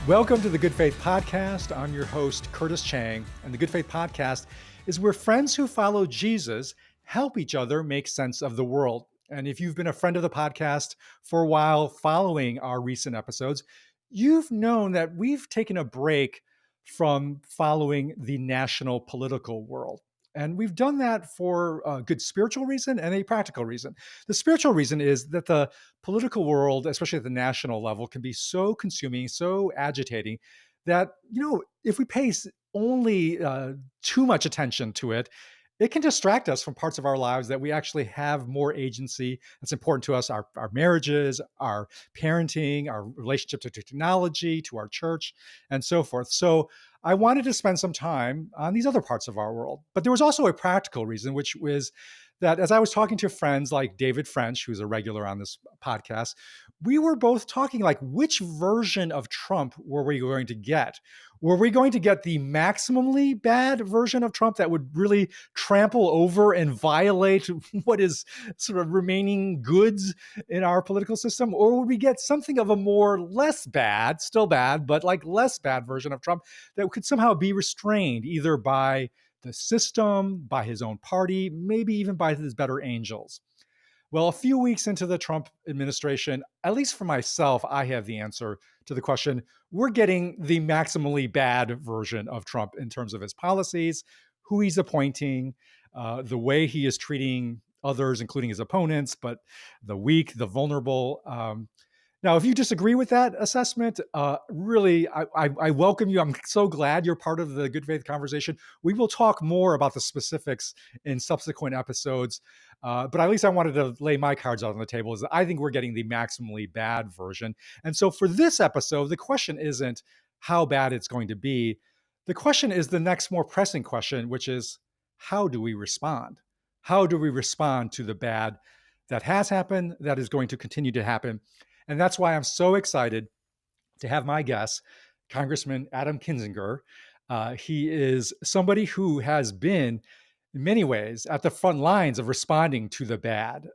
Welcome to the Good Faith Podcast. I'm your host, Curtis Chang, and the Good Faith Podcast is where friends who follow Jesus help each other make sense of the world. And if you've been a friend of the podcast for a while following our recent episodes, you've known that we've taken a break from following the national political world. And we've done that for a good spiritual reason and a practical reason. The spiritual reason is that the political world, especially at the national level, can be so consuming, so agitating that, if we pay only too much attention to it, it can distract us from parts of our lives that we actually have more agency. That's important to us, our marriages, our parenting, our relationship to technology, to our church, and so forth. So I wanted to spend some time on these other parts of our world. But there was also a practical reason, which was that as I was talking to friends like David French, who's a regular on this podcast, we were both talking like, which version of Trump were we going to get? Were we going to get the maximally bad version of Trump that would really trample over and violate what is sort of remaining goods in our political system? Or would we get something of a more less bad, still bad, but like less bad version of Trump that could somehow be restrained either by the system, by his own party, maybe even by his better angels? Well, a few weeks into the Trump administration, at least for myself, I have the answer to the question. We're getting the maximally bad version of Trump in terms of his policies, who he's appointing, the way he is treating others, including his opponents, but the weak, the vulnerable. Now, if you disagree with that assessment, really, I welcome you. I'm so glad you're part of the Good Faith conversation. We will talk more about the specifics in subsequent episodes, but at least I wanted to lay my cards out on the table. Is that I think we're getting the maximally bad version. And so for this episode, the question isn't how bad it's going to be. The question is the next more pressing question, which is, how do we respond? How do we respond to the bad that has happened, that is going to continue to happen? And that's why I'm so excited to have my guest, Congressman Adam Kinzinger. He is somebody who has been, in many ways, at the front lines of responding to the bad.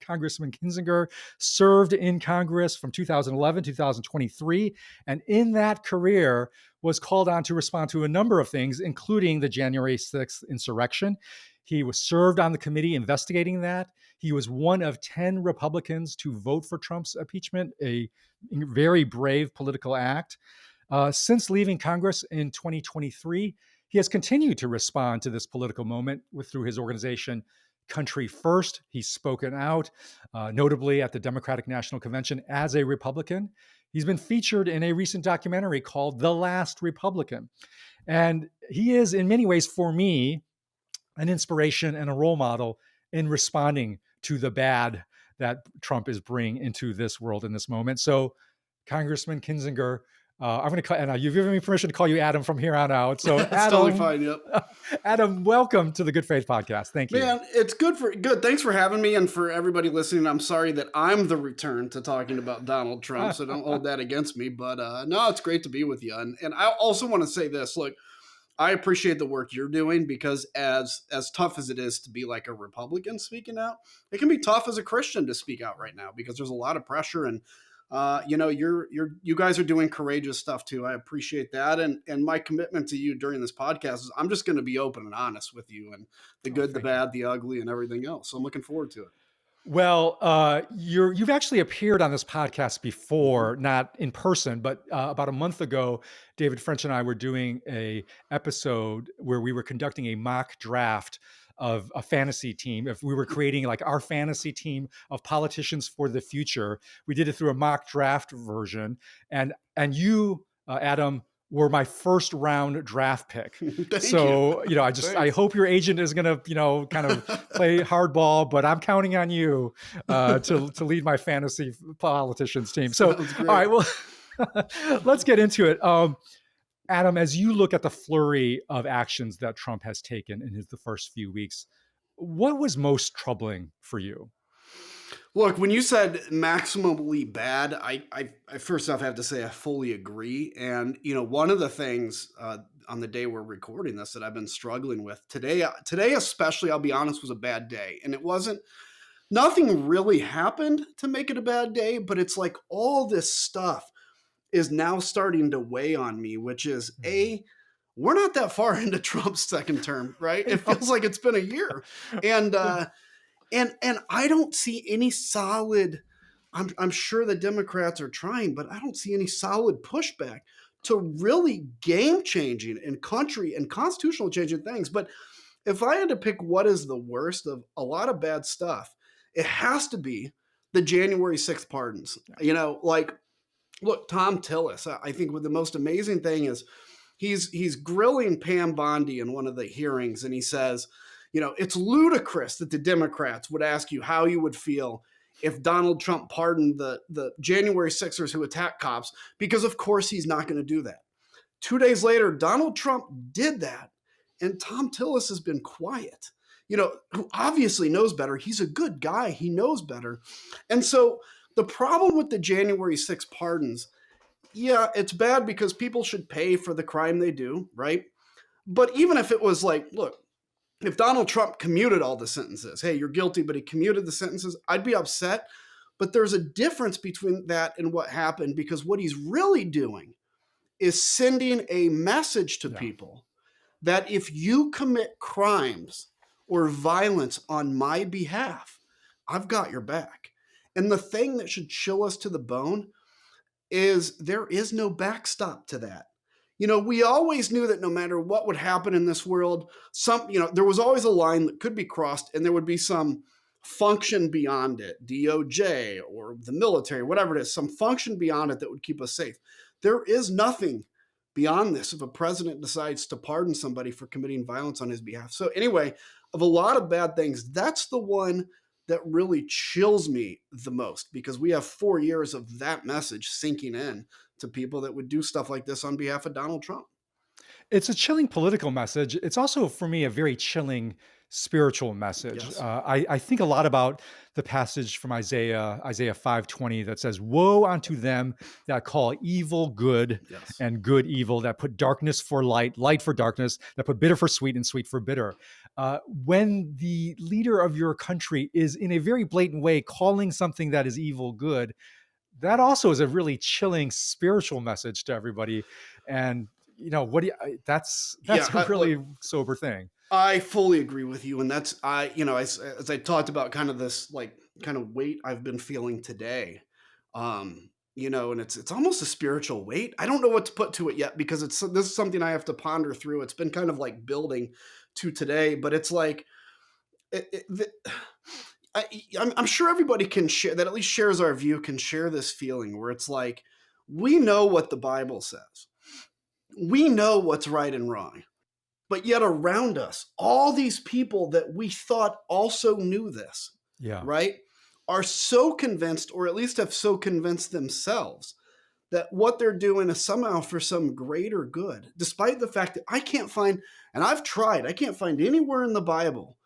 Congressman Kinzinger served in Congress from 2011 to 2023, and in that career was called on to respond to a number of things, including the January 6th insurrection. He was served on the committee investigating that. He was one of 10 Republicans to vote for Trump's impeachment, a very brave political act. Since leaving Congress in 2023, he has continued to respond to this political moment through his organization, Country First. He's spoken out, notably at the Democratic National Convention as a Republican. He's been featured in a recent documentary called The Last Republican. And he is, in many ways, for me, an inspiration and a role model in responding to the bad that Trump is bringing into this world in this moment. So, Congressman Kinzinger, I'm going to call, and you've given me permission to call you Adam from here on out. So, That's Adam, totally fine. Yep. Adam, welcome to the Good Faith Podcast. Thank you. Man, it's good. Thanks for having me, and for everybody listening. I'm sorry that I'm the return to talking about Donald Trump, so don't hold that against me. But no, it's great to be with you. And I also want to say this. Look, I appreciate the work you're doing, because as tough as it is to be like a Republican speaking out, it can be tough as a Christian to speak out right now, because there's a lot of pressure, and you guys are doing courageous stuff too. I appreciate that, and my commitment to you during this podcast is I'm just going to be open and honest with you, and the good, the bad, the ugly, and everything else. So I'm looking forward to it. Well, you've actually appeared on this podcast before, not in person, but about a month ago, David French and I were doing a episode where we were conducting a mock draft of a fantasy team. If we were creating like our fantasy team of politicians for the future, we did it through a mock draft version. And you, Adam, were my first round draft pick. So, I hope your agent is going to, kind of play hardball, but I'm counting on you to lead my fantasy politicians team. So, all right, well, let's get into it. Adam, as you look at the flurry of actions that Trump has taken in the first few weeks, what was most troubling for you? Look, when you said maximally bad, I first off have to say I fully agree. And, one of the things on the day we're recording this that I've been struggling with today especially, I'll be honest, was a bad day. And nothing really happened to make it a bad day, but it's like all this stuff is now starting to weigh on me, which is we're not that far into Trump's second term, right? It feels like it's been a year. And I don't see any solid, I'm sure the Democrats are trying, but I don't see any solid pushback to really game changing and country and constitutional changing things. But if I had to pick what is the worst of a lot of bad stuff, it has to be the January 6th pardons. You know, like, look, Tom Tillis, I think what the most amazing thing is he's grilling Pam Bondi in one of the hearings, and he says, you know, it's ludicrous that the Democrats would ask you how you would feel if Donald Trump pardoned the January 6ers who attacked cops, because of course he's not going to do that. 2 days later, Donald Trump did that, and Tom Tillis has been quiet, you know, who obviously knows better. He's a good guy. He knows better. And so the problem with the January 6th pardons, yeah, it's bad because people should pay for the crime they do, right? But even if it was like, look, if Donald Trump commuted all the sentences, hey, you're guilty, but he commuted the sentences, I'd be upset. But there's a difference between that and what happened, because what he's really doing is sending a message to people that if you commit crimes or violence on my behalf, I've got your back. And the thing that should chill us to the bone is there is no backstop to that. You know, we always knew that no matter what would happen in this world, there was always a line that could be crossed, and there would be some function beyond it, DOJ or the military, whatever it is, some function beyond it that would keep us safe. There is nothing beyond this if a president decides to pardon somebody for committing violence on his behalf. So anyway, of a lot of bad things, that's the one that really chills me the most, because we have 4 years of that message sinking in to people that would do stuff like this on behalf of Donald Trump. It's a chilling political message. It's also, for me, a very chilling spiritual message. Yes. I think a lot about the passage from Isaiah 5:20 that says, "Woe unto them that call evil good Yes. and good evil, that put darkness for light, light for darkness, that put bitter for sweet and sweet for bitter." When the leader of your country is in a very blatant way calling something that is evil good, that also is a really chilling spiritual message to everybody. And you know, that's a really sober thing. I fully agree with you. And that's, as I talked about kind of this, like, kind of weight I've been feeling today, and it's almost a spiritual weight. I don't know what to put to it yet, because this is something I have to ponder through. It's been kind of like building to today, but it's like, I'm sure everybody can share that, at least shares our view, can share this feeling where it's like, we know what the Bible says. We know what's right and wrong, but yet around us, all these people that we thought also knew this, right, are so convinced, or at least have so convinced themselves, that what they're doing is somehow for some greater good, despite the fact that I can't find anywhere in the Bible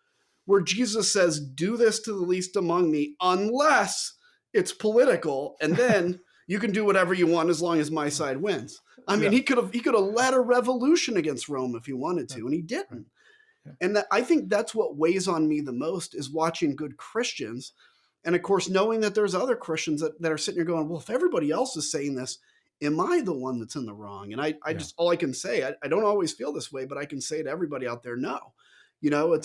where Jesus says, do this to the least among me, unless it's political, and then you can do whatever you want as long as my side wins. I mean, he could have led a revolution against Rome if he wanted to, and he didn't. And I think that's what weighs on me the most, is watching good Christians. And of course, knowing that there's other Christians that are sitting here going, well, if everybody else is saying this, am I the one that's in the wrong? And I just, all I can say, I don't always feel this way, but I can say to everybody out there, no. You know,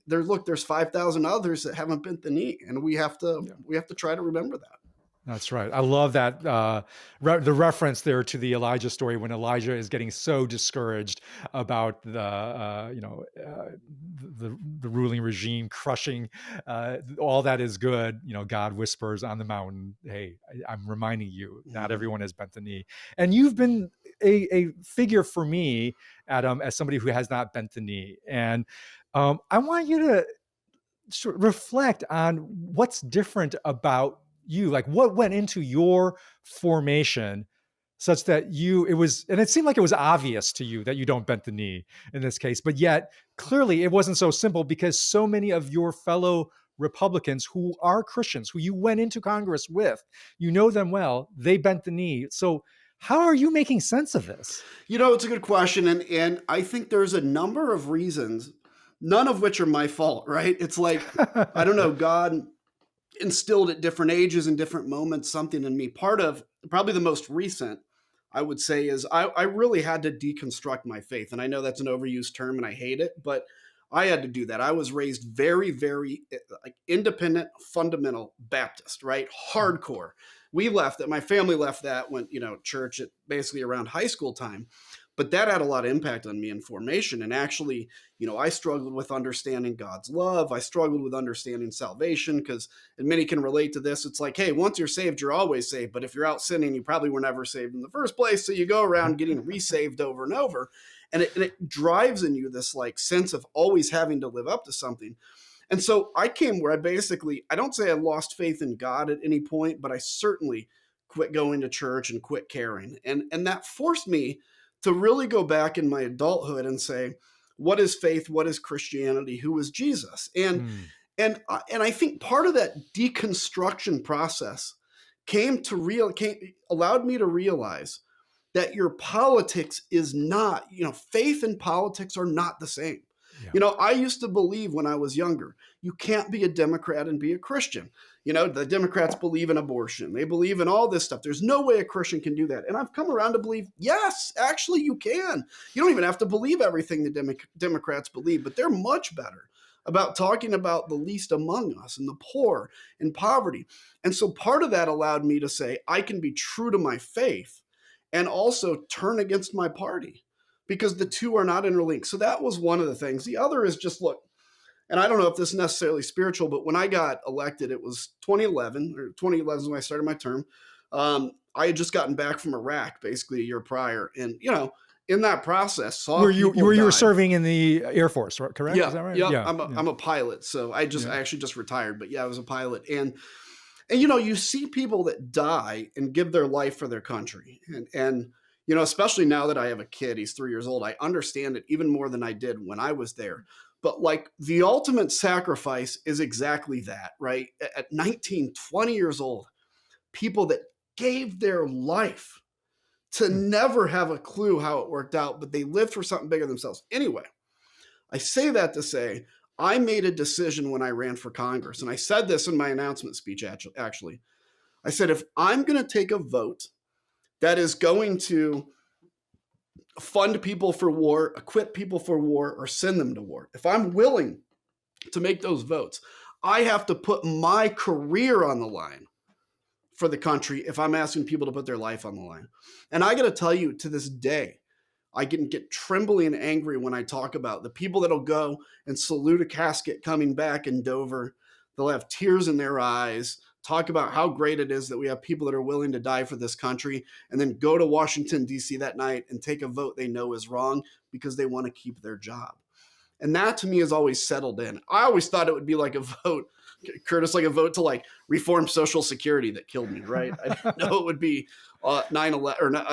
there's 5,000 others that haven't bent the knee, and we have to try to remember that. That's right. I love that the reference there to the Elijah story, when Elijah is getting so discouraged about the ruling regime crushing all that is good. You know, God whispers on the mountain, "Hey, I'm reminding you, not everyone has bent the knee." And you've been a figure for me, Adam, as somebody who has not bent the knee. And I want you to sort of reflect on what's different about you, like what went into your formation such that it seemed like it was obvious to you that you don't bend the knee in this case, but yet clearly it wasn't so simple, because so many of your fellow Republicans who are Christians, who you went into Congress with, you know them well, they bent the knee. So how are you making sense of this? You know, it's a good question. And I think there's a number of reasons, none of which are my fault, right? It's like, I don't know, God instilled at different ages and different moments something in me. Part of, probably the most recent, I would say is I really had to deconstruct my faith. And I know that's an overused term and I hate it, but I had to do that. I was raised very, very like independent, fundamental Baptist, right? Hardcore. We left that. My family left that when, church at basically around high school time. But that had a lot of impact on me in formation. And actually, I struggled with understanding God's love. I struggled with understanding salvation because, and many can relate to this. It's like, hey, once you're saved, you're always saved. But if you're out sinning, you probably were never saved in the first place. So you go around getting resaved over and over. And it drives in you this like sense of always having to live up to something. And so I came where I don't say I lost faith in God at any point, but I certainly quit going to church and quit caring. And that forced me to really go back in my adulthood and say, what is faith? What is Christianity? Who is Jesus? And I think part of that deconstruction process allowed me to realize that your politics is not, faith and politics are not the same. Yeah. I used to believe when I was younger, you can't be a Democrat and be a Christian. The Democrats believe in abortion. They believe in all this stuff. There's no way a Christian can do that. And I've come around to believe, yes, actually you can. You don't even have to believe everything the Democrats believe, but they're much better about talking about the least among us and the poor and poverty. And so part of that allowed me to say, I can be true to my faith and also turn against my party because the two are not interlinked. So that was one of the things. The other is just look, and I don't know if this is necessarily spiritual, but when I got elected, it was 2011 is when I started my term. I had just gotten back from Iraq basically a year prior. And, in that process, Were you were serving in the Air Force, correct? Yeah, Is that right? yeah. I'm a pilot. So I actually just retired, but yeah, I was a pilot. And you see people that die and give their life for their country. And especially now that I have a kid, he's 3 years old, I understand it even more than I did when I was there. But like the ultimate sacrifice is exactly that, right? At 19, 20 years old, people that gave their life to never have a clue how it worked out, but they lived for something bigger than themselves. Anyway, I say that to say, I made a decision when I ran for Congress, and I said this in my announcement speech, actually. I said, if I'm going to take a vote that is going to fund people for war, equip people for war, or send them to war, if I'm willing to make those votes, I have to put my career on the line for the country if I'm asking people to put their life on the line. And I got to tell you, to this day, I can get trembling and angry when I talk about the people that'll go and salute a casket coming back in Dover. They'll have tears in their eyes, talk about how great it is that we have people that are willing to die for this country, and then go to Washington, D.C. that night and take a vote they know is wrong because they want to keep their job. And that to me has always settled in. I always thought it would be like a vote, Curtis, like a vote to like reform Social Security that killed me, right? I didn't know it would be 9/11 or not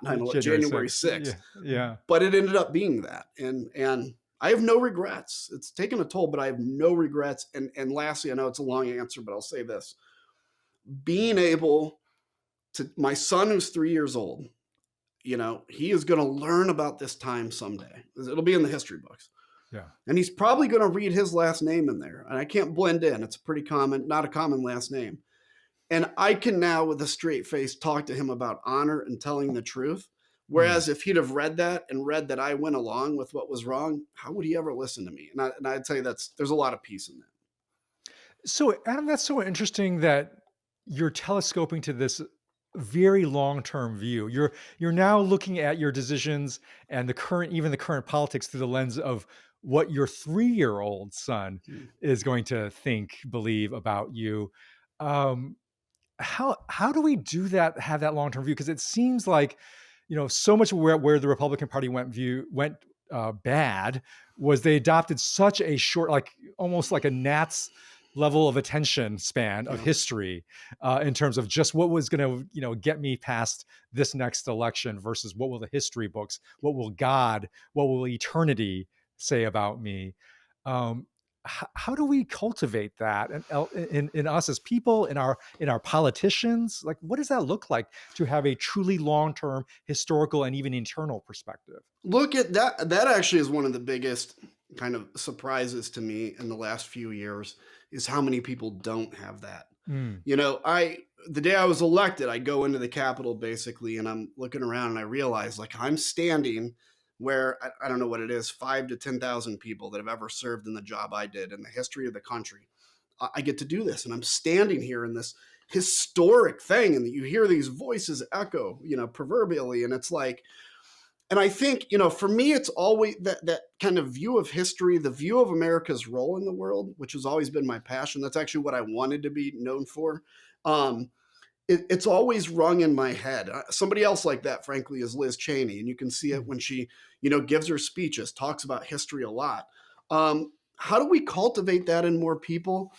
9/11, January 6th. Yeah. But it ended up being that. And I have no regrets. It's taken a toll, but I have no regrets. And lastly, I know it's a long answer, but I'll say this. Being able to, my son who's 3 years old, he is going to learn about this time someday. It'll be in the history books. Yeah. And he's probably going to read his last name in there. And I can't blend in. It's a pretty common, not a common last name. And I can now, with a straight face, talk to him about honor and telling the truth. Whereas if he'd have read that and read that I went along with what was wrong, how would he ever listen to me? And I'd tell you there's a lot of peace in that. So, Adam, that's so interesting that you're telescoping to this very long-term view. You're now looking at your decisions and the current politics through the lens of what your 3-year-old son is going to think, believe about you. How do we do that? Have that long-term view? Because it seems like so much where the Republican Party went bad was they adopted such a short, like almost like a gnat's level of attention span of history in terms of just what was going to get me past this next election versus what will the history books, what will God, what will eternity say about me? How do we cultivate that in us as people, in our politicians? Like, what does that look like to have a truly long-term historical and even eternal perspective? Look at that. That actually is one of the biggest kind of surprises to me in the last few years is how many people don't have that. Mm. The day I was elected, I go into the Capitol basically, and I'm looking around and I realize like I'm standing where I don't know what it is, 5 to 10,000 people that have ever served in the job I did in the history of the country. I get to do this, and I'm standing here in this historic thing, and you hear these voices echo, proverbially, and it's like, and I think, for me, it's always that kind of view of history, the view of America's role in the world, which has always been my passion. That's actually what I wanted to be known for. Um, it's always rung in my head. Somebody else like that, frankly, is Liz Cheney, and you can see it when she, gives her speeches, talks about history a lot. How do we cultivate that in more people?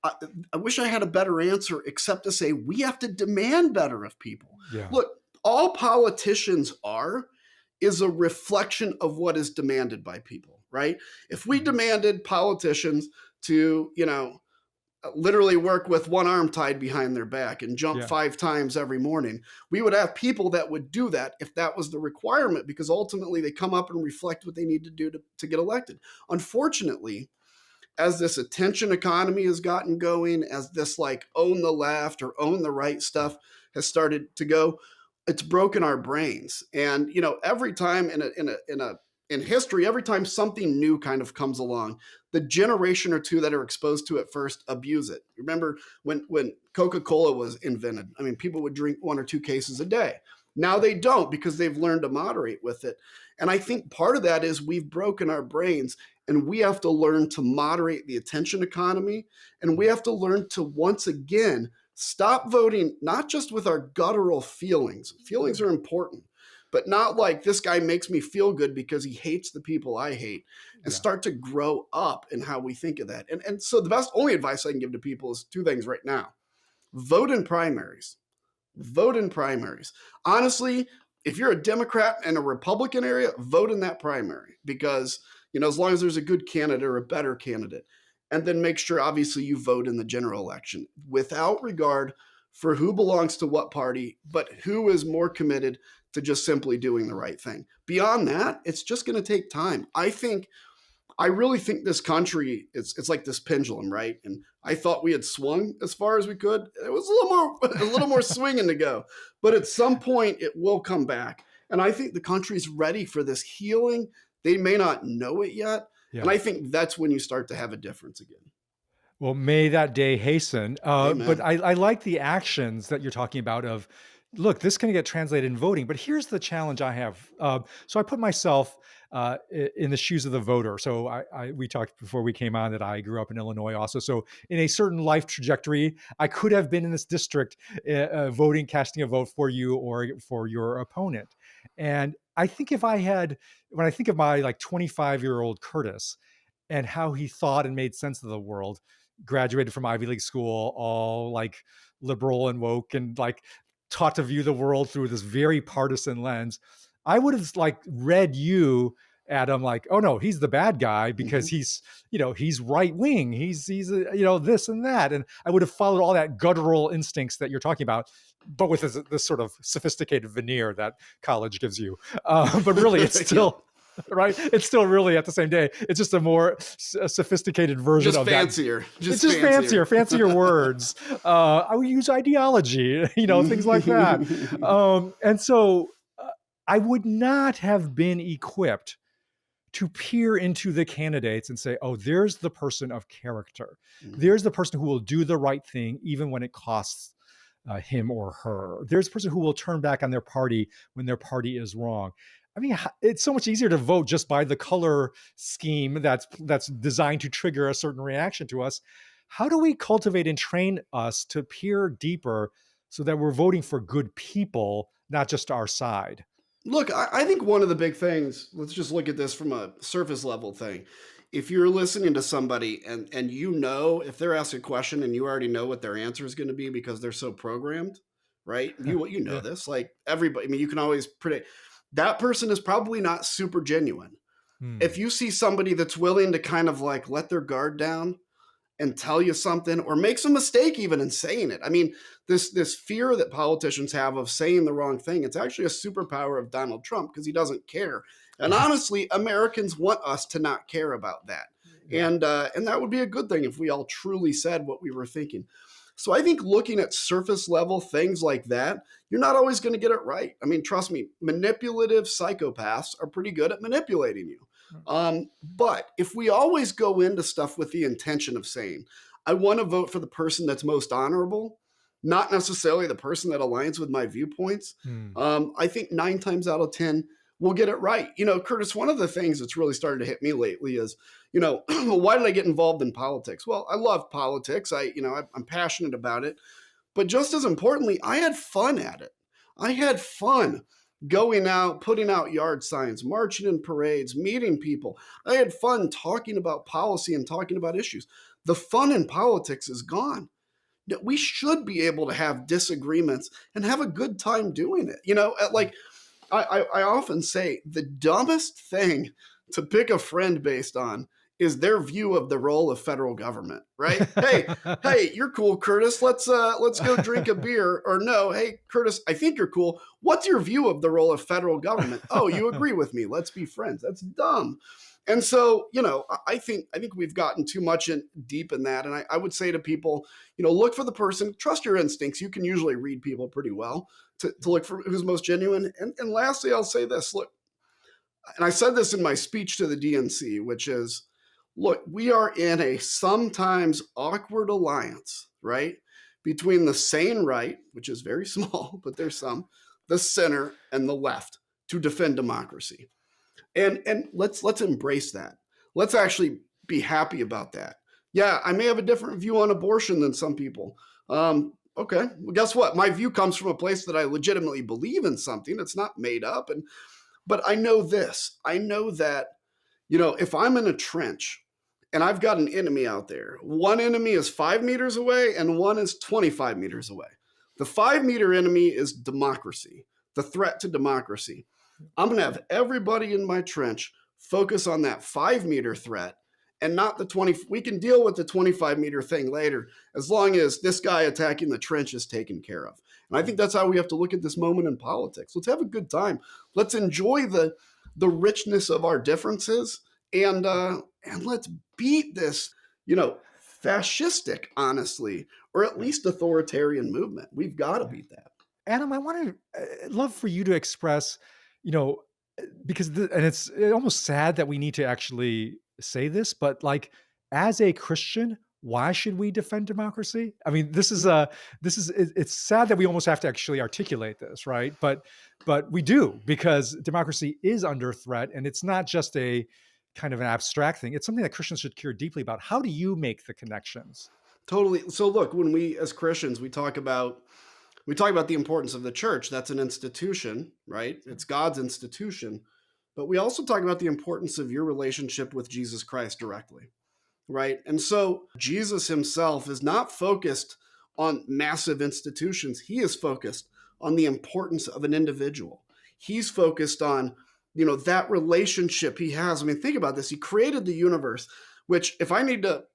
I wish I had a better answer, except to say we have to demand better of people. Yeah. Look, all politicians are is a reflection of what is demanded by people, right? If we demanded politicians to, literally work with one arm tied behind their back and jump Yeah. 5 times every morning, we would have people that would do that if that was the requirement, because ultimately they come up and reflect what they need to do to get elected. Unfortunately, as this attention economy has gotten going, as this like own the left or own the right stuff has started to go, it's broken our brains. And every time in history, every time something new kind of comes along, the generation or two that are exposed to it first abuse it. Remember when Coca-Cola was invented? I mean, people would drink 1 or 2 cases a day. Now they don't, because they've learned to moderate with it. And I think part of that is we've broken our brains, and we have to learn to moderate the attention economy. And we have to learn to, once again, stop voting, not just with our guttural feelings. Feelings are important, but not like this guy makes me feel good because he hates the people I hate, and Yeah. start to grow up in how we think of that. And so the only advice I can give to people is 2 things right now. Vote in primaries. Vote in primaries. Honestly, if you're a Democrat in a Republican area, vote in that primary, because, as long as there's a good candidate or a better candidate, and then make sure, obviously, you vote in the general election without regard for who belongs to what party, but who is more committed to just simply doing the right thing. Beyond that, it's just going to take time. I really think this country, it's like this pendulum, right? And I thought we had swung as far as we could. It was a little more swinging to go, but at some point it will come back. And I think the country's ready for this healing. They may not know it yet. And Yeah. I think that's when you start to have a difference again. Well, may that day hasten. But Amen. I like the actions that you're talking about of, look, this can get translated in voting, but here's the challenge I have. So I put myself in the shoes of the voter. So we talked before we came on that I grew up in Illinois also. So in a certain life trajectory, I could have been in this district voting, casting a vote for you or for your opponent. And I think when I think of my like 25-year-old Curtis and how he thought and made sense of the world, graduated from Ivy League school, all like liberal and woke and like taught to view the world through this very partisan lens. I would have like read you, Adam, like, oh no, he's the bad guy because Mhm. he's right wing. He's this and that. And I would have followed all that guttural instincts that you're talking about, but with this sort of sophisticated veneer that college gives you. But really, it's Yeah. still right. It's still really at the same day. It's just a more sophisticated version Just of that. fancier. It's just fancier words. I would use ideology, things like that. And so I would not have been equipped to peer into the candidates and say, oh, there's the person of character. Mhm. There's the person who will do the right thing, even when it costs him or her. There's a person who will turn back on their party when their party is wrong. I mean, it's so much easier to vote just by the color scheme that's designed to trigger a certain reaction to us. How do we cultivate and train us to peer deeper so that we're voting for good people, not just our side? Look, I think one of the big things, let's just look at this from a surface level thing. If you're listening to somebody and if they're asked a question and you already know what their answer is going to be because they're so programmed, right? You know Yeah. this, like everybody, I mean, you can always predict that person is probably not super genuine. If Hmm. you see somebody that's willing to kind of like let their guard down and tell you something or makes a mistake even in saying it. I mean, this fear that politicians have of saying the wrong thing, it's actually a superpower of Donald Trump because he doesn't care. And Yes. honestly, Americans want us to not care about that. Yeah. And that would be a good thing if we all truly said what we were thinking. So I think looking at surface level things like that, you're not always going to get it right. I mean, trust me, manipulative psychopaths are pretty good at manipulating you. But if we always go into stuff with the intention of saying, I want to vote for the person that's most honorable, not necessarily the person that aligns with my viewpoints, I think 9 times out of 10, we'll get it right. Curtis, one of the things that's really started to hit me lately is, why did I get involved in politics? Well, I love politics. I'm passionate about it. But just as importantly, I had fun at it. I had fun going out, putting out yard signs, marching in parades, meeting people. I had fun talking about policy and talking about issues. The fun in politics is gone. We should be able to have disagreements and have a good time doing it. Like I often say, the dumbest thing to pick a friend based on is their view of the role of federal government, right? Hey, you're cool, Curtis. Let's go drink a beer. Or no, hey, Curtis, I think you're cool. What's your view of the role of federal government? Oh, you agree with me. Let's be friends. That's dumb. And so, I think we've gotten too much deep in that. And I would say to people, look for the person, trust your instincts. You can usually read people pretty well to look for who's most genuine. And lastly, I'll say this, look, and I said this in my speech to the DNC, which is, look, we are in a sometimes awkward alliance, right? Between the sane right, which is very small, but there's some, the center and the left to defend democracy. And let's embrace that. Let's actually be happy about that. Yeah, I may have a different view on abortion than some people. Okay, well, guess what? My view comes from a place that I legitimately believe in something. It's not made up. But I know this. I know that, if I'm in a trench and I've got an enemy out there, one enemy is 5 meters away and one is 25 meters away. The 5-meter enemy is democracy, the threat to democracy. I'm going to have everybody in my trench focus on that 5-meter threat and not the 20. We can deal with the 25-meter thing later, as long as this guy attacking the trench is taken care of. And I think that's how we have to look at this moment in politics. Let's have a good time. Let's enjoy the richness of our differences, and let's beat this, fascistic, honestly, or at least authoritarian movement. We've got to beat that. Adam, I'd love for you to express, because it's almost sad that we need to actually say this, but like, as a Christian, why should we defend democracy? I mean, it's sad that we almost have to actually articulate this, right? But we do, because democracy is under threat, and it's not just a kind of an abstract thing. It's something that Christians should care deeply about. How do you make the connections? Totally. So look, when we, as Christians, we talk about the importance of the church. That's an institution, right? It's God's institution. But we also talk about the importance of your relationship with Jesus Christ directly, right? And so Jesus himself is not focused on massive institutions. He is focused on the importance of an individual. He's focused on, that relationship he has. I mean, think about this. He created the universe, which, if I need to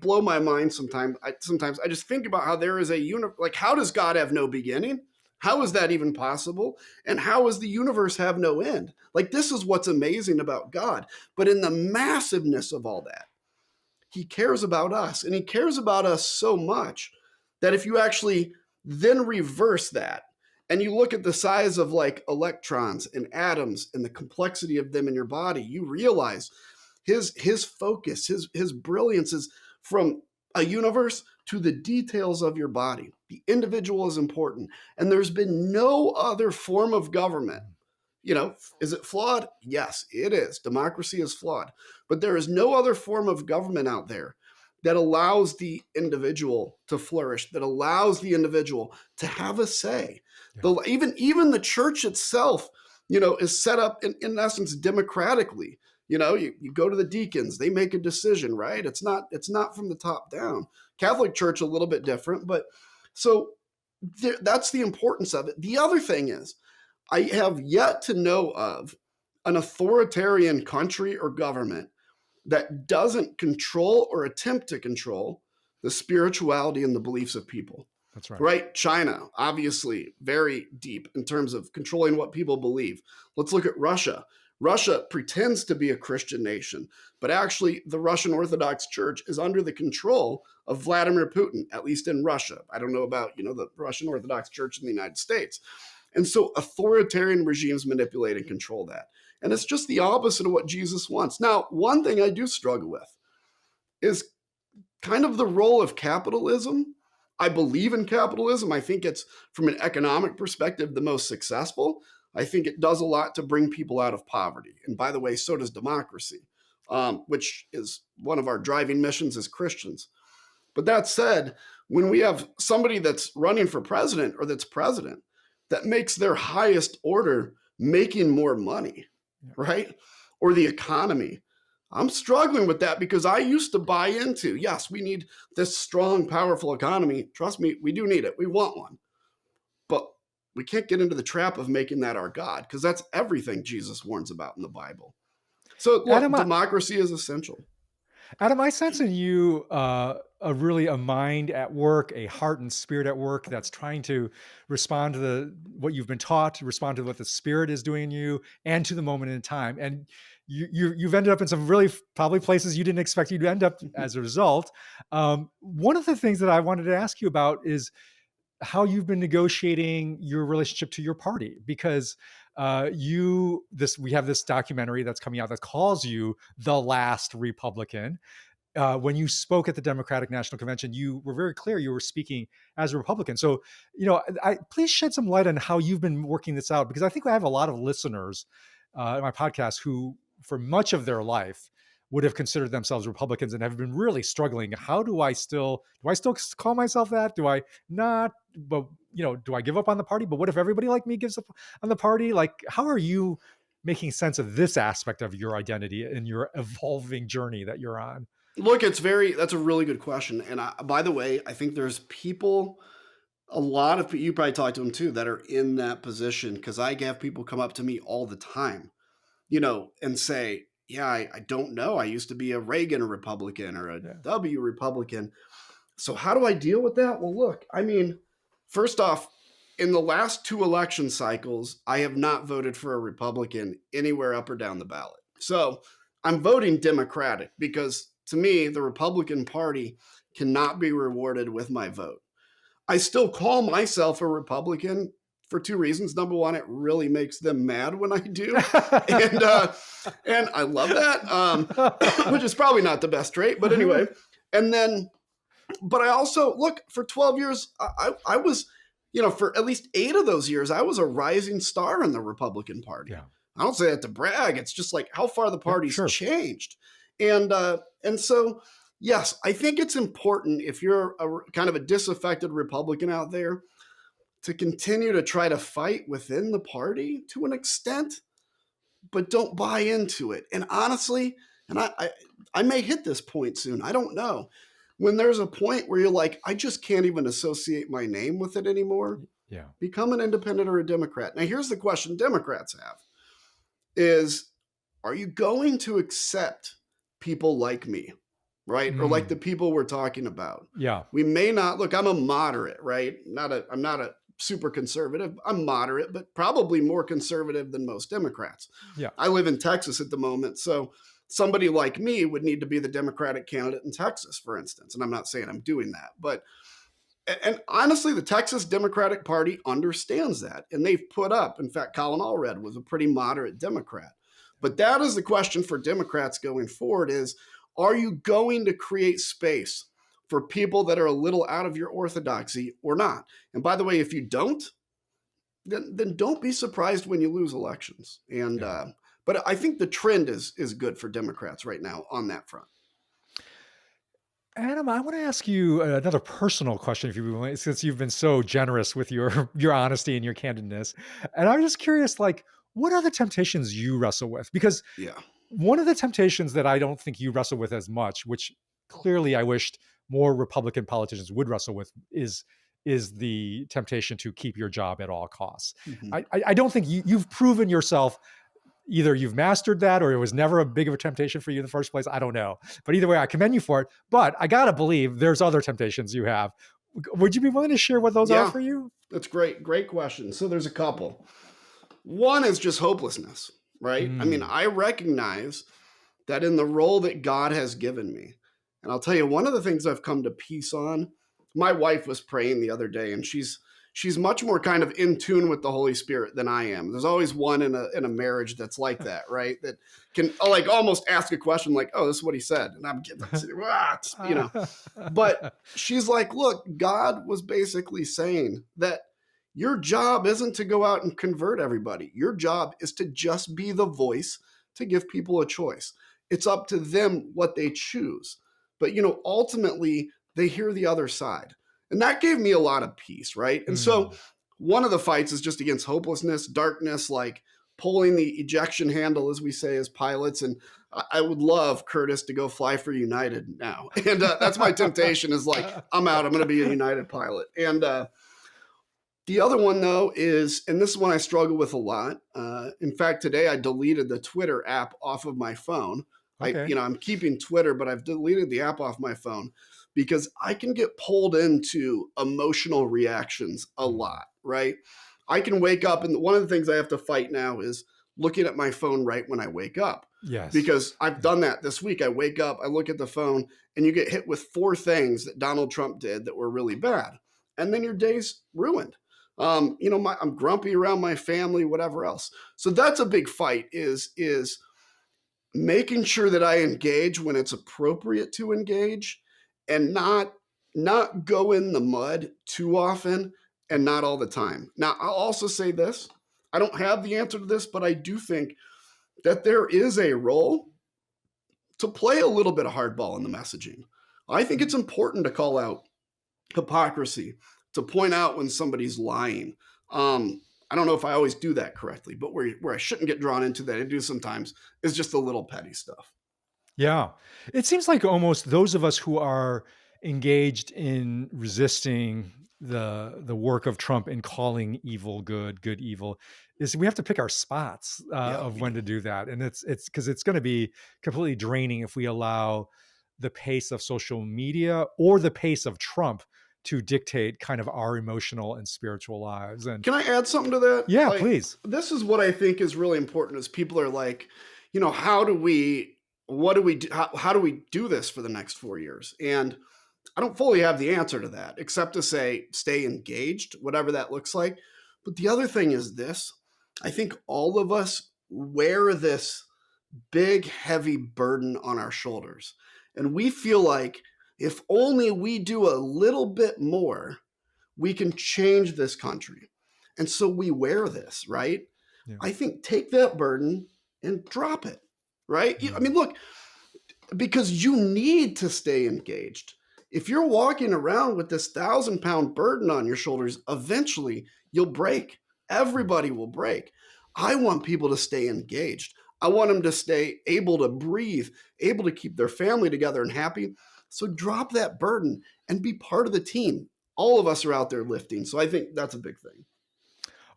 blow my mind sometimes I just think about how there is a universe. Like, how does God have no beginning? How is that even possible? And how does the universe have no end? Like, this is what's amazing about God. But in the massiveness of all that, he cares about us, and he cares about us so much that if you actually then reverse that and you look at the size of like electrons and atoms and the complexity of them in your body, you realize his focus, his brilliance is from a universe to the details of your body. The individual is important. And there's been no other form of government. Is it flawed? Yes, it is. Democracy is flawed. But there is no other form of government out there that allows the individual to flourish, that allows the individual to have a say. Yeah. Even the church itself, is set up in essence democratically. You go to the deacons, they make a decision, right? It's not from the top down. Catholic Church, a little bit different, but so that's the importance of it. The other thing is, I have yet to know of an authoritarian country or government that doesn't control or attempt to control the spirituality and the beliefs of people. That's right. Right? China, obviously, very deep in terms of controlling what people believe. Let's look at Russia. Russia pretends to be a Christian nation, but actually the Russian Orthodox Church is under the control of Vladimir Putin, at least in Russia. I don't know about, the Russian Orthodox Church in the United States. And so authoritarian regimes manipulate and control that. And it's just the opposite of what Jesus wants. Now, one thing I do struggle with is kind of the role of capitalism. I believe in capitalism. I think it's, from an economic perspective, the most successful. I think it does a lot to bring people out of poverty. And by the way, so does democracy, which is one of our driving missions as Christians. But that said, when we have somebody that's running for president or that's president that makes their highest order making more money, right? Or the economy, I'm struggling with that because I used to buy into, yes, we need this strong, powerful economy. Trust me, we do need it. We want one. But we can't get into the trap of making that our God, because that's everything Jesus warns about in the Bible. So look, democracy is essential. Adam, I sense in you a mind at work, a heart and spirit at work that's trying to respond to what you've been taught, to respond to what the Spirit is doing in you, and to the moment in time. And you've ended up in some really probably places you didn't expect you'd end up as a result. One of the things that I wanted to ask you about is how you've been negotiating your relationship to your party, because we have this documentary that's coming out that calls you the last Republican. When you spoke at the Democratic National Convention, you were very clear you were speaking as a Republican. So, please shed some light on how you've been working this out, because I think I have a lot of listeners in my podcast who, for much of their life, would have considered themselves Republicans and have been really struggling. How do I still call myself that? Do I not? But, do I give up on the party? But what if everybody like me gives up on the party? Like, how are you making sense of this aspect of your identity and your evolving journey that you're on? Look, that's a really good question. And by the way, I think there's people, a lot of people, you probably talk to them too, that are in that position. Because I have people come up to me all the time, and say, yeah, I don't know. I used to be a Reagan Republican or a W Republican. So how do I deal with that? Well, look, first off, in the last 2 election cycles, I have not voted for a Republican anywhere up or down the ballot. So I'm voting Democratic because, to me, the Republican Party cannot be rewarded with my vote. I still call myself a Republican for 2 reasons. Number one, it really makes them mad when I do. And I love that, which is probably not the best trait, but anyway. But I also, look, for 12 years, I was, for at least 8 of those years, I was a rising star in the Republican Party. Yeah. I don't say that to brag. It's just like how far the party's changed. And so, yes, I think it's important, if you're a kind of a disaffected Republican out there, to continue to try to fight within the party to an extent, but don't buy into it. And honestly, and I may hit this point soon, I don't know. When there's a point where you're like, I just can't even associate my name with it anymore, become an independent or a Democrat. Now, here's the question Democrats have is, are you going to accept people like me, right? Or like the people we're talking about? Yeah. We may not, look, I'm a moderate, right? I'm not a super conservative. I'm moderate, but probably more conservative than most Democrats. Yeah. I live in Texas at the moment. So somebody like me would need to be the Democratic candidate in Texas, for instance. And I'm not saying I'm doing that, but, and honestly, the Texas Democratic Party understands that. And they've put up, in fact, Colin Allred was a pretty moderate Democrat. But that is the question for Democrats going forward is, are you going to create space for people that are a little out of your orthodoxy or not? And by the way, if you don't, then don't be surprised when you lose elections. And but I think the trend is good for Democrats right now on that front. Adam, I want to ask you another personal question, if you will, since you've been so generous with your honesty and your candidness. And I'm just curious, like, what are the temptations you wrestle with? Because one of the temptations that I don't think you wrestle with as much, which clearly I wished more Republican politicians would wrestle with, is the temptation to keep your job at all costs. I don't think you've proven yourself. Either you've mastered that or it was never a big of a temptation for you in the first place. I don't know. But either way, I commend you for it. But I got to believe there's other temptations you have. Would you be willing to share what those are for you? That's great. Great question. So there's a couple. One is just hopelessness, right? I mean, Mm. I recognize that in the role that God has given me. And I'll tell you, one of the things I've come to peace on, my wife was praying the other day, and she's much more kind of in tune with the Holy Spirit than I am. There's always one in a marriage that's like that, right? That can like almost ask a question like, "Oh, this is what he said," and I'm getting, you know. But she's like, "Look, God was basically saying that your job isn't to go out and convert everybody. Your job is to just be the voice to give people a choice. It's up to them what they choose. But, ultimately, they hear the other side." And that gave me a lot of peace, right? And so Mm. one of the fights is just against hopelessness, darkness, like pulling the ejection handle, as we say as pilots. And I would love Curtis to go fly for United now. And that's my temptation is like, I'm out. I'm going to be a United pilot. And the other one, though, is, and this is one I struggle with a lot. In fact, today I deleted the Twitter app off of my phone. Okay. I'm keeping Twitter, but I've deleted the app off my phone because I can get pulled into emotional reactions a Mm. lot, right? I can wake up, and one of the things I have to fight now is looking at my phone right when I wake up. Yes. Because I've done that this week. I wake up, I look at the phone, and you get hit with 4 things that Donald Trump did that were really bad. And then your day's ruined. I'm grumpy around my family, whatever else. So that's a big fight is making sure that I engage when it's appropriate to engage and not go in the mud too often and not all the time. Now, I'll also say this. I don't have the answer to this, but I do think that there is a role to play a little bit of hardball in the messaging. I think it's important to call out hypocrisy, to point out when somebody's lying. I don't know if I always do that correctly, but where I shouldn't get drawn into that, I do sometimes, is just the little petty stuff. Yeah. It seems like almost those of us who are engaged in resisting the work of Trump in calling evil good, good evil, is we have to pick our spots Yeah, of we when do. to do that, and it's because it's going to be completely draining if we allow the pace of social media or the pace of Trump to dictate kind of our emotional and spiritual lives. And Can I add something to that? yeah, Like, please. this is what I think is really important is people are like, how do we do this for the next 4 years? And I don't fully have the answer to that, except to say stay engaged, whatever that looks like. But the other thing is this. I think all of us wear this big, heavy burden on our shoulders. And we feel like if only we do a little bit more, we can change this country. And so we wear this, right? Yeah. I think take that burden and drop it, right? I Mm. mean, look, because you need to stay engaged. If you're walking around with this 1,000-pound burden on your shoulders, eventually you'll break. Mm. Everybody will break. I want people to stay engaged. I want them to stay able to breathe, able to keep their family together and happy. So drop that burden and be part of the team. All of us are out there lifting. So I think that's a big thing.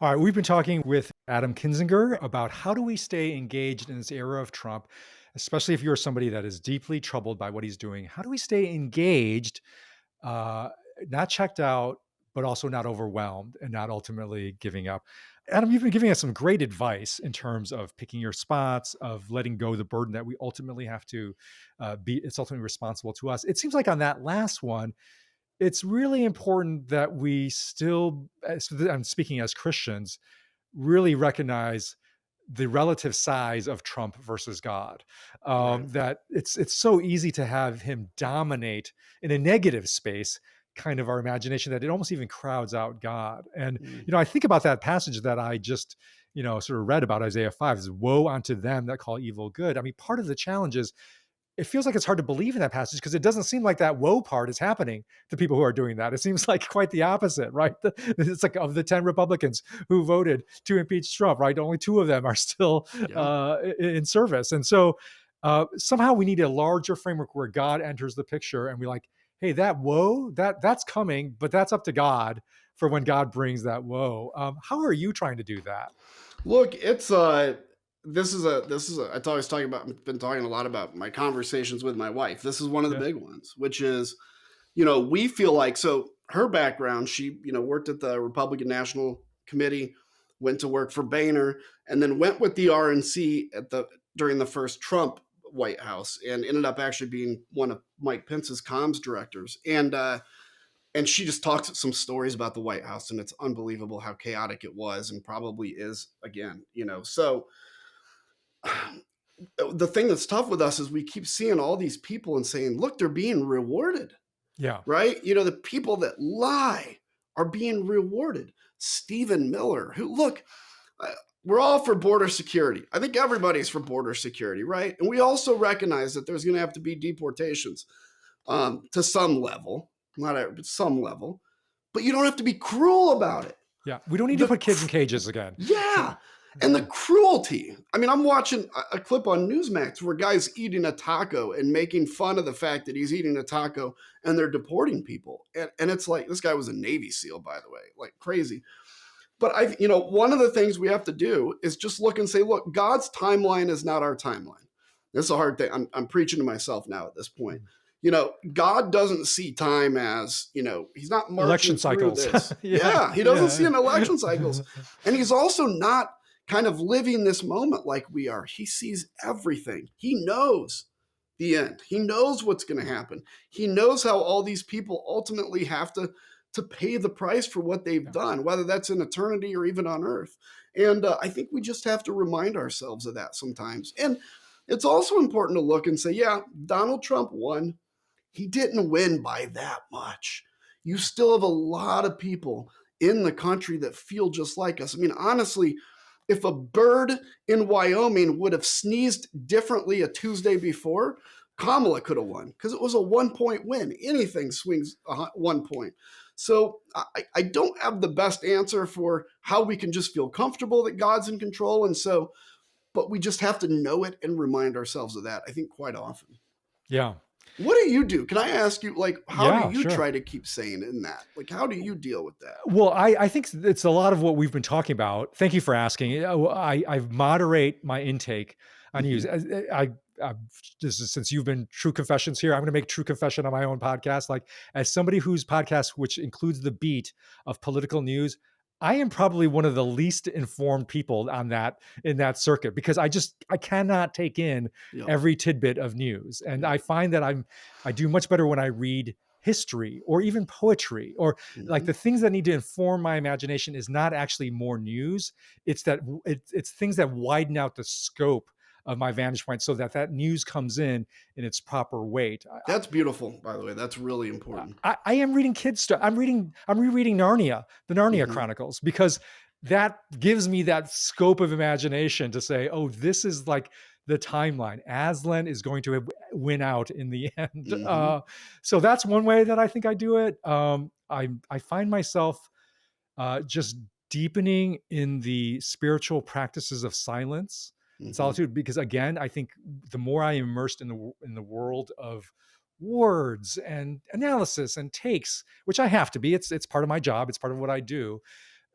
All right, we've been talking with Adam Kinzinger about how do we stay engaged in this era of Trump, especially if you're somebody that is deeply troubled by what he's doing. How do we stay engaged, uh, not checked out, but also not overwhelmed and not ultimately giving up? Adam, you've been giving us some great advice in terms of picking your spots, of letting go the burden that we ultimately have to be. It's ultimately responsible to us. It seems like on that last one, it's really important that we still, I'm speaking as Christians, really recognize the relative size of Trump versus God. Right. That it's so easy to have him dominate in a negative space, kind of our imagination, that it almost even crowds out God. And Mm. I think about that passage that I just sort of read about Isaiah 5 is woe unto them that call evil good. I mean, part of the challenge is it feels like it's hard to believe in that passage because it doesn't seem like that woe part is happening to people who are doing that. It seems like quite the opposite, right? It's like of the 10 Republicans who voted to impeach Trump, right? Only 2 of them are still Yeah. in service. And so somehow we need a larger framework where God enters the picture and we like, hey, that woe, that's coming, but that's up to God for when God brings that woe. How are you trying to do that? Look, it's I always talking about been talking a lot about my conversations with my wife. This is one of the Yeah. big ones, which is, we feel like, so her background, she, worked at the Republican National Committee. went to work for Boehner, and then went with the RNC during the first Trump White House, and ended up actually being one of Mike Pence's comms directors. And she just talks some stories about the White House, and it's unbelievable how chaotic it was, and probably is again. So the thing that's tough with us is we keep seeing all these people and saying, look, they're being rewarded. Yeah. Right? The people that lie are being rewarded. Stephen Miller, who, look, we're all for border security. I think everybody's for border security, right? And we also recognize that there's going to have to be deportations to some level, but some level. But you don't have to be cruel about it. Yeah. We don't need to put kids in cages again. Yeah. And the cruelty. I mean, I'm watching a clip on Newsmax where a guy's eating a taco and making fun of the fact that he's eating a taco, and they're deporting people. And it's like, this guy was a Navy SEAL, by the way, like crazy. But one of the things we have to do is just look and say, look, God's timeline is not our timeline. This is a hard thing. I'm preaching to myself now at this point. God doesn't see time as, he's not marching election cycles. This. Yeah, he doesn't see an election cycles. And he's also not kind of living this moment like we are. He sees everything. He knows the end. He knows what's going to happen. He knows how all these people ultimately have to pay the price for what they've done, whether that's in eternity or even on earth. And I think we just have to remind ourselves of that sometimes. And it's also important to look and say, yeah, Donald Trump won. He didn't win by that much. You still have a lot of people in the country that feel just like us. I mean, honestly, if a bird in Wyoming would have sneezed differently a Tuesday before, Kamala could have won because it was a 1-point win. Anything swings 1 point. So I don't have the best answer for how we can just feel comfortable that God's in control. But we just have to know it and remind ourselves of that, I think, quite often. Yeah. What do you do? Can I ask you, how do you sure. try to keep sane in that? How do you deal with that? Well, I think it's a lot of what we've been talking about. Thank you for asking. I moderate my intake on news. This is, since you've been True Confessions here, I'm going to make True Confession on my own podcast. Like, as somebody whose podcast, which includes the beat of political news, I am probably one of the least informed people in that circuit, because I cannot take in every tidbit of news. And I find that I do much better when I read history or even poetry, or like the things that need to inform my imagination is not actually more news. It's things that widen out the scope of my vantage point so that news comes in its proper weight. That's beautiful, by the way. That's really important. I am reading kids stuff. I'm rereading Narnia, the Narnia Chronicles, because that gives me that scope of imagination to say, oh, this is like the timeline. Aslan is going to win out in the end. So that's one way that I think I do it. I find myself just deepening in the spiritual practices of silence and solitude, because again, I think the more I am immersed in the world of words and analysis and takes, which I have to be, it's part of my job, it's part of what I do,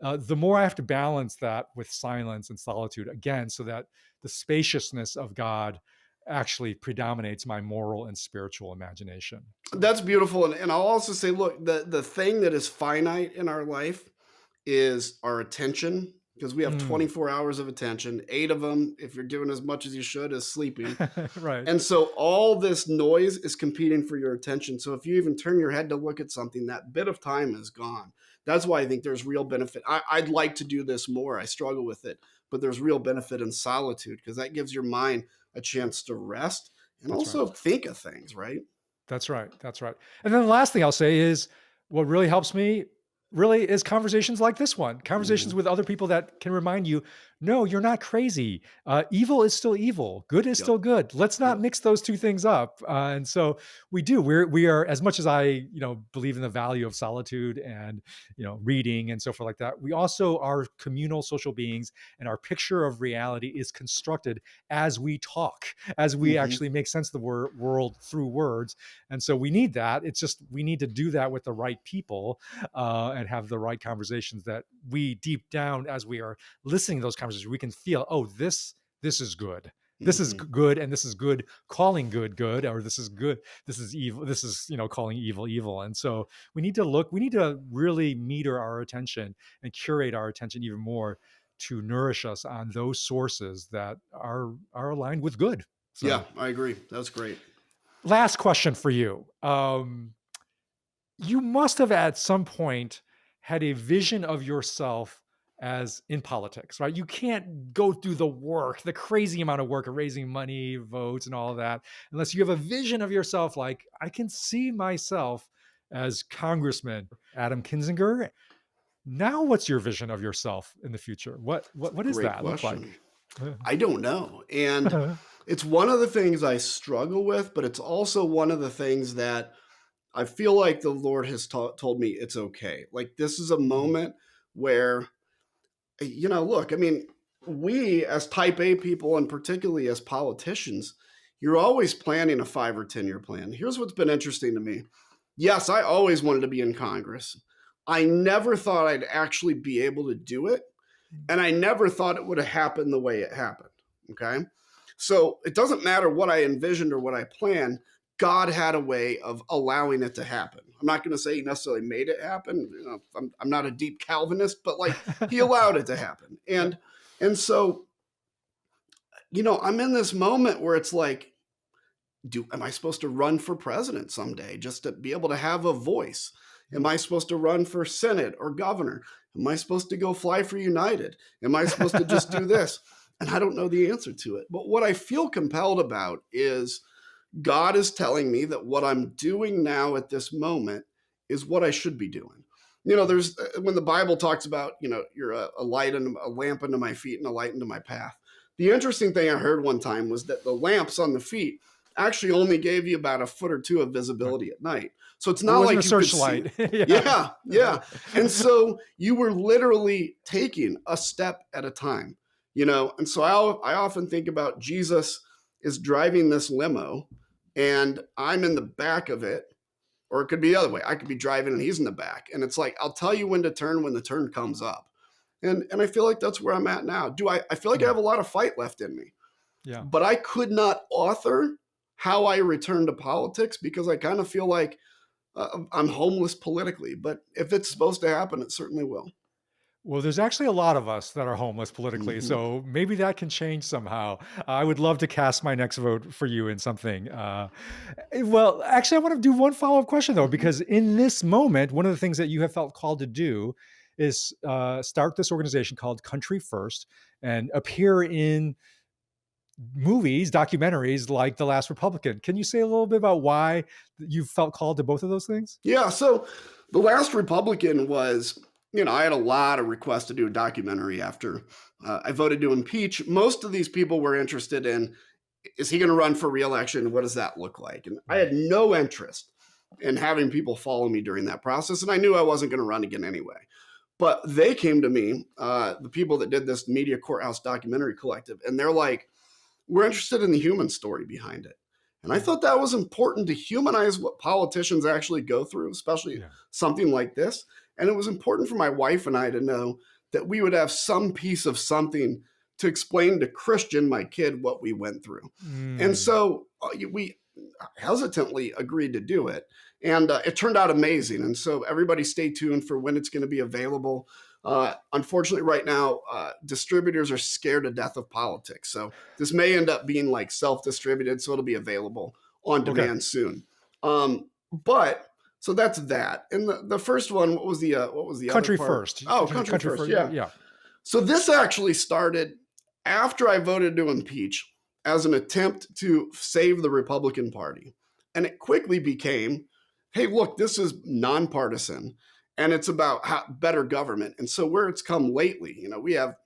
the more I have to balance that with silence and solitude again, so that the spaciousness of God actually predominates my moral and spiritual imagination. That's beautiful. And I'll also say, look, the thing that is finite in our life is our attention, because we have 24 hours of attention. 8 of them, if you're doing as much as you should, is sleeping. Right. And so all this noise is competing for your attention. So if you even turn your head to look at something, that bit of time is gone. That's why I think there's real benefit. I'd like to do this more. I struggle with it, but there's real benefit in solitude, because that gives your mind a chance to rest and think of things, right? That's right. That's right. And then the last thing I'll say is, what really helps me really is conversations like this one, conversations with other people that can remind you, no, you're not crazy. Evil is still evil. Good is still good. Let's not mix those two things up. And so we do. We are, as much as I, believe in the value of solitude and, reading and so forth like that, we also are communal social beings, and our picture of reality is constructed as we talk, as we actually make sense of the world through words. And so we need that. It's just, we need to do that with the right people, and have the right conversations that we deep down, as we are listening to those conversations, we can feel, oh, this is good. This is good, and this is good, calling good, or this is good, this is evil, this is, calling evil. And so we need to really meter our attention and curate our attention even more to nourish us on those sources that are aligned with good. Yeah, So, I agree. That's great. last question for you. You must have at some point had a vision of yourself as in politics, right? You can't go through the work, the crazy amount of work of raising money, votes, and all of that, unless you have a vision of yourself like, I can see myself as Congressman Adam Kinzinger. Now, what's your vision of yourself in the future? What does Great that look question. like? I don't know. And it's one of the things I struggle with, but it's also one of the things that I feel like the Lord has told me it's okay. Like, this is a moment where, look, I mean, we as type A people, and particularly as politicians, you're always planning a 5 or 10-year plan. Here's what's been interesting to me. Yes, I always wanted to be in Congress. I never thought I'd actually be able to do it. And I never thought it would have happened the way it happened. Okay. So it doesn't matter what I envisioned or what I planned. God had a way of allowing it to happen. I'm not going to say he necessarily made it happen. I'm not a deep Calvinist, but like, he allowed it to happen. And so, I'm in this moment where it's like, am I supposed to run for president someday just to be able to have a voice? Am I supposed to run for Senate or governor? Am I supposed to go fly for United? Am I supposed to just do this? And I don't know the answer to it. But what I feel compelled about is God is telling me that what I'm doing now at this moment is what I should be doing. There's when the Bible talks about, you're a light and a lamp unto my feet and a light unto my path. The interesting thing I heard one time was that the lamps on the feet actually only gave you about a foot or two of visibility at night. So it's not like a you searchlight. could see. Yeah. And so you were literally taking a step at a time, And so I often think about Jesus is driving this limo and I'm in the back of it, or it could be the other way. I could be driving and he's in the back. And it's like, I'll tell you when to turn when the turn comes up. And I feel like that's where I'm at now. I feel like I have a lot of fight left in me. Yeah. But I could not author how I return to politics because I kind of feel like I'm homeless politically. But if it's supposed to happen, it certainly will. Well, there's actually a lot of us that are homeless politically, Mm-hmm. so maybe that can change somehow. I would love to cast my next vote for you in something. Well, actually, I want to do one follow-up question, though, because in this moment, one of the things that you have felt called to do is start this organization called Country First and appear in movies, documentaries like The Last Republican. Can you say a little bit about why you felt called to both of those things? Yeah. So The Last Republican was, I had a lot of requests to do a documentary after I voted to impeach. Most of these people were interested in, is he going to run for reelection? What does that look like? And I had no interest in having people follow me during that process. And I knew I wasn't going to run again anyway. But they came to me, the people that did this Media Courthouse Documentary Collective, and they're like, we're interested in the human story behind it. And I thought that was important to humanize what politicians actually go through, especially something like this. And it was important for my wife and I to know that we would have some piece of something to explain to Christian, my kid, what we went through. And so we hesitantly agreed to do it. And it turned out amazing. And so everybody stay tuned for when it's going to be available. Unfortunately, right now, distributors are scared to death of politics. So this may end up being like self-distributed, so it'll be available on demand soon. But so that's that. And the first one, what was the Country other part? First. Oh, Country First. Yeah. So this actually started after I voted to impeach as an attempt to save the Republican Party. And it quickly became, hey, look, this is nonpartisan. And it's about better government. And so where it's come lately, we have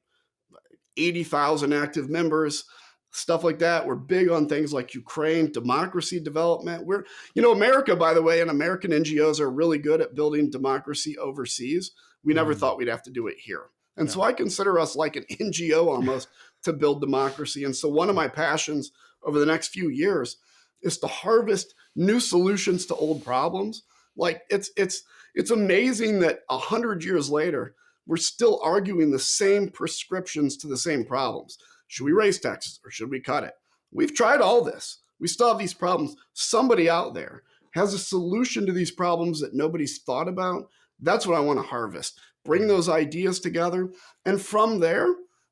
80,000 active members, stuff like that. We're big on things like Ukraine, democracy development. America, by the way, and American NGOs are really good at building democracy overseas. We never thought we'd have to do it here. And so I consider us like an NGO almost to build democracy. And so one of my passions over the next few years is to harvest new solutions to old problems. Like it's amazing that 100 years later, we're still arguing the same prescriptions to the same problems. Should we raise taxes or should we cut it? We've tried all this. We still have these problems. Somebody out there has a solution to these problems that nobody's thought about. That's what I want to harvest. bring those ideas together. And from there,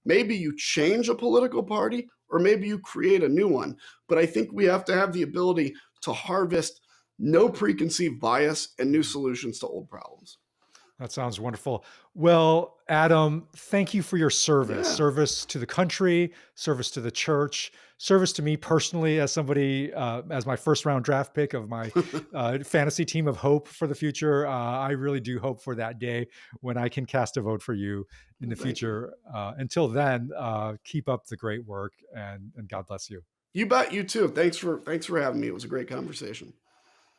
maybe you change a political party or maybe you create a new one. But I think we have to have the ability to harvest no preconceived bias and new solutions to old problems. That sounds wonderful. Well, Adam, thank you for your Yeah. service to the country, service to the church, service to me personally as somebody, as my first round draft pick of my fantasy team of hope for the future. I really do hope for that day when I can cast a vote for you in the Thank you. future. Until then, keep up the great work and God bless you. You bet. You too. Thanks for having me. It was a great conversation.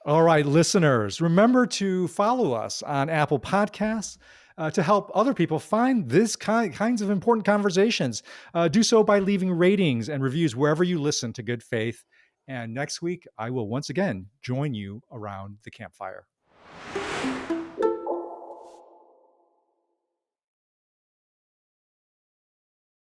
All right, listeners, remember to follow us on Apple Podcasts to help other people find this kinds of important conversations. Do so by leaving ratings and reviews wherever you listen to Good Faith. And next week, I will once again join you around the campfire.